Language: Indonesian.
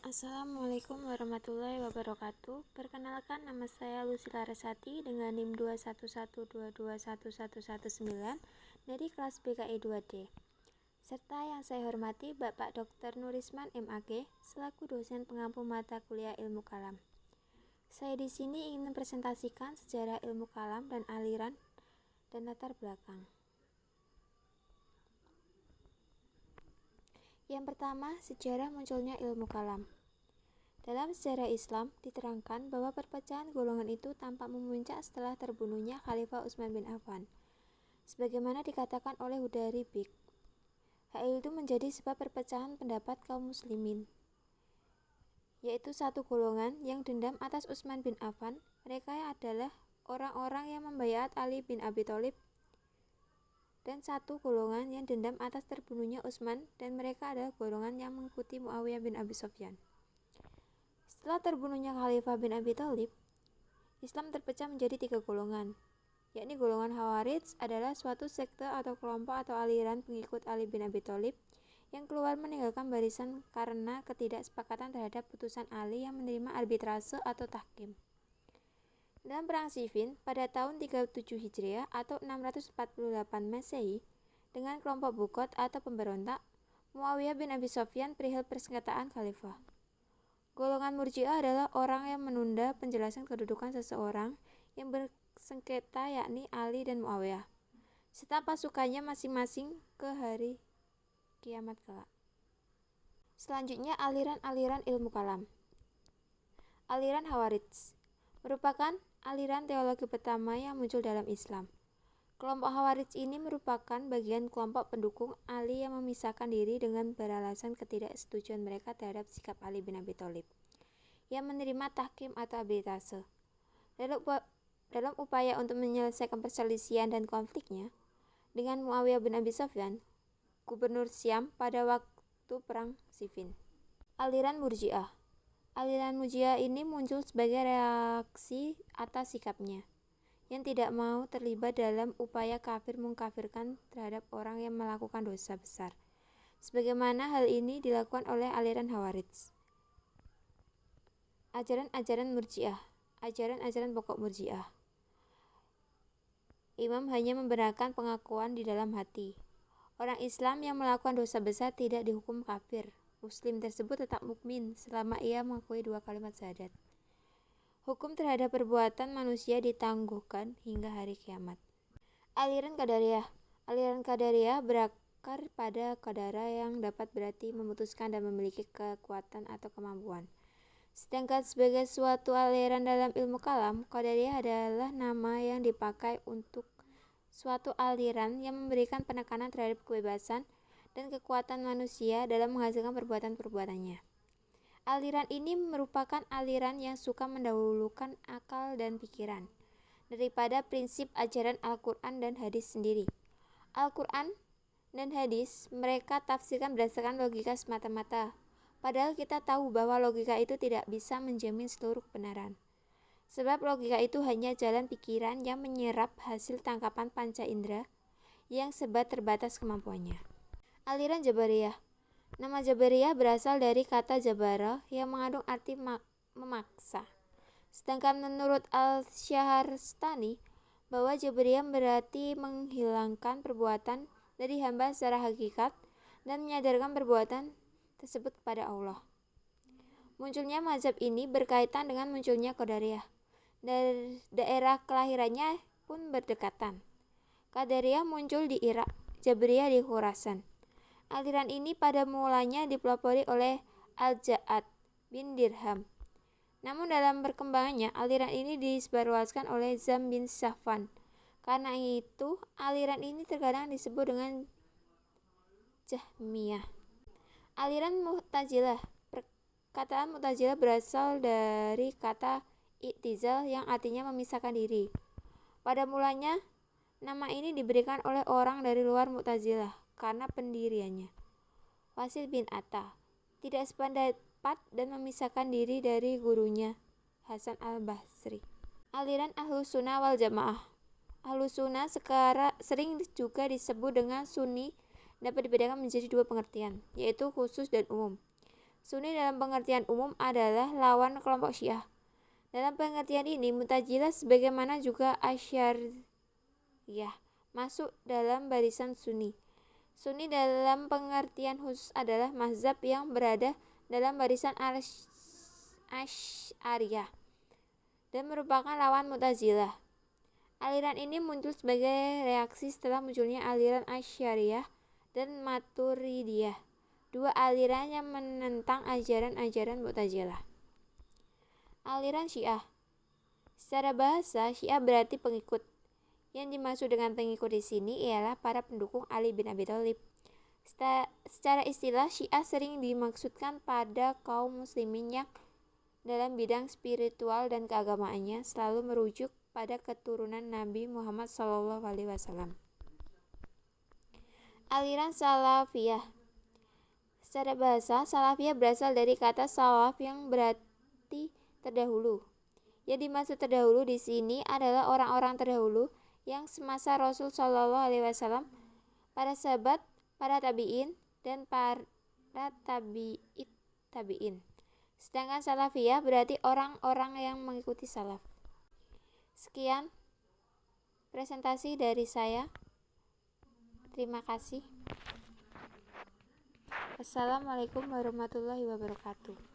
Assalamualaikum warahmatullahi wabarakatuh. Perkenalkan, nama saya Lucy Larasati dengan NIM 211221119 dari kelas BKI 2D. Serta yang saya hormati Bapak Dr. Nurisman MAG selaku dosen pengampu mata kuliah Ilmu Kalam. Saya di sini ingin mempresentasikan sejarah ilmu kalam dan aliran dan latar belakang. Yang pertama, sejarah munculnya ilmu kalam. Dalam sejarah Islam, diterangkan bahwa perpecahan golongan itu tampak memuncak setelah terbunuhnya Khalifah Utsman bin Affan. Sebagaimana dikatakan oleh Hudari Bik, hal itu menjadi sebab perpecahan pendapat kaum muslimin, yaitu satu golongan yang dendam atas Utsman bin Affan. Mereka adalah orang-orang yang membayat Ali bin Abi Thalib, dan satu golongan yang dendam atas terbunuhnya Utsman, dan mereka adalah golongan yang mengikuti Muawiyah bin Abi Sufyan. Setelah terbunuhnya Khalifah bin Abi Thalib, Islam terpecah menjadi 3 golongan, yakni golongan Khawarij adalah suatu sekte atau kelompok atau aliran pengikut Ali bin Abi Thalib yang keluar meninggalkan barisan karena ketidaksepakatan terhadap putusan Ali yang menerima arbitrase atau tahkim. Dalam Perang Siffin pada tahun 37 Hijriah atau 648 Masehi, dengan kelompok Bukot atau pemberontak, Muawiyah bin Abi Sufyan perihal persengketaan Khalifah. Golongan Murji'ah adalah orang yang menunda penjelasan kedudukan seseorang yang bersengketa, yakni Ali dan Muawiyah, serta pasukannya masing-masing ke hari kiamat kelak. Selanjutnya, aliran-aliran ilmu kalam. Aliran Khawarij merupakan aliran teologi pertama yang muncul dalam Islam. Kelompok Khawarij ini merupakan bagian kelompok pendukung Ali yang memisahkan diri dengan beralasan ketidaksetujuan mereka terhadap sikap Ali bin Abi Thalib yang menerima tahkim atau arbitrase. Dalam upaya untuk menyelesaikan perselisihan dan konfliknya dengan Muawiyah bin Abi Sufyan, gubernur Syam pada waktu Perang Siffin. Aliran Murji'ah. Aliran Murji'ah ini muncul sebagai reaksi atas sikapnya yang tidak mau terlibat dalam upaya kafir mengkafirkan terhadap orang yang melakukan dosa besar, sebagaimana hal ini dilakukan oleh aliran Khawarij. Ajaran-ajaran Murji'ah. Ajaran-ajaran pokok Murji'ah. Imam hanya membenarkan pengakuan di dalam hati. Orang Islam yang melakukan dosa besar tidak dihukum kafir. Muslim tersebut tetap mukmin selama ia mengakui 2 kalimat syahadat. Hukum terhadap perbuatan manusia ditangguhkan hingga hari kiamat. Aliran Qadariyah. Aliran Qadariyah berakar pada qadara yang dapat berarti memutuskan dan memiliki kekuatan atau kemampuan. Sedangkan sebagai suatu aliran dalam ilmu kalam, Qadariyah adalah nama yang dipakai untuk suatu aliran yang memberikan penekanan terhadap kebebasan dan kekuatan manusia dalam menghasilkan perbuatan-perbuatannya. Aliran ini merupakan aliran yang suka mendahulukan akal dan pikiran daripada prinsip ajaran Al-Quran dan hadis sendiri. Al-Quran dan hadis mereka tafsirkan berdasarkan logika semata-mata, padahal kita tahu bahwa logika itu tidak bisa menjamin seluruh kebenaran. Sebab logika itu hanya jalan pikiran yang menyerap hasil tangkapan panca indera yang terbatas kemampuannya. Aliran Jabariyah. Nama Jabariyah berasal dari kata Jabara yang mengandung arti memaksa. Sedangkan menurut Al-Syahrastani, bahwa Jabariyah berarti menghilangkan perbuatan dari hamba secara hakikat dan menyadarkan perbuatan tersebut kepada Allah. Munculnya mazhab ini berkaitan dengan munculnya Qadariyah. Daerah kelahirannya pun berdekatan. Qadariyah muncul di Irak, Jabariyah di Khurasan. Aliran ini pada mulanya dipelopori oleh Al-Ja'ad bin Dirham. Namun dalam perkembangannya, aliran ini disebarluaskan oleh Zam bin Safwan. Karena itu, aliran ini terkadang disebut dengan Jahmiyah. Aliran Mu'tazilah. Perkataan Mu'tazilah berasal dari kata i'tizal yang artinya memisahkan diri. Pada mulanya, nama ini diberikan oleh orang dari luar Mu'tazilah karena pendiriannya, Wasil bin Atta, tidak sependapat dan memisahkan diri dari gurunya, Hasan al-Basri. Aliran Ahlus Sunnah wal Jamaah. Ahlus Sunnah sering juga disebut dengan Sunni, dapat dibedakan menjadi 2 pengertian, yaitu khusus dan umum. Sunni dalam pengertian umum adalah lawan kelompok Syiah. Dalam pengertian ini, Mu'tazilah sebagaimana juga Asy'ariyah masuk dalam barisan Sunni. Sunni dalam pengertian khusus adalah mazhab yang berada dalam barisan Asy'ariyah dan merupakan lawan Mu'tazilah. Aliran ini muncul sebagai reaksi setelah munculnya aliran Asy'ariyah dan Maturidiyah, dua aliran yang menentang ajaran-ajaran Mu'tazilah. Aliran Syiah. Secara bahasa, Syiah berarti pengikut. Yang dimaksud dengan pengikut di sini ialah para pendukung Ali bin Abi Thalib. Secara istilah, Syiah sering dimaksudkan pada kaum muslimin yang dalam bidang spiritual dan keagamaannya selalu merujuk pada keturunan Nabi Muhammad SAW. Aliran Salafiyah. Secara bahasa, Salafiyah berasal dari kata salaf yang berarti terdahulu. Yang dimaksud terdahulu di sini adalah orang-orang terdahulu yang semasa Rasul Shallallahu Alaihi Wasallam, para sahabat, para tabiin, dan para tabiin. Sedangkan Salafiyah berarti orang-orang yang mengikuti salaf. Sekian presentasi dari saya. Terima kasih. Assalamualaikum warahmatullahi wabarakatuh.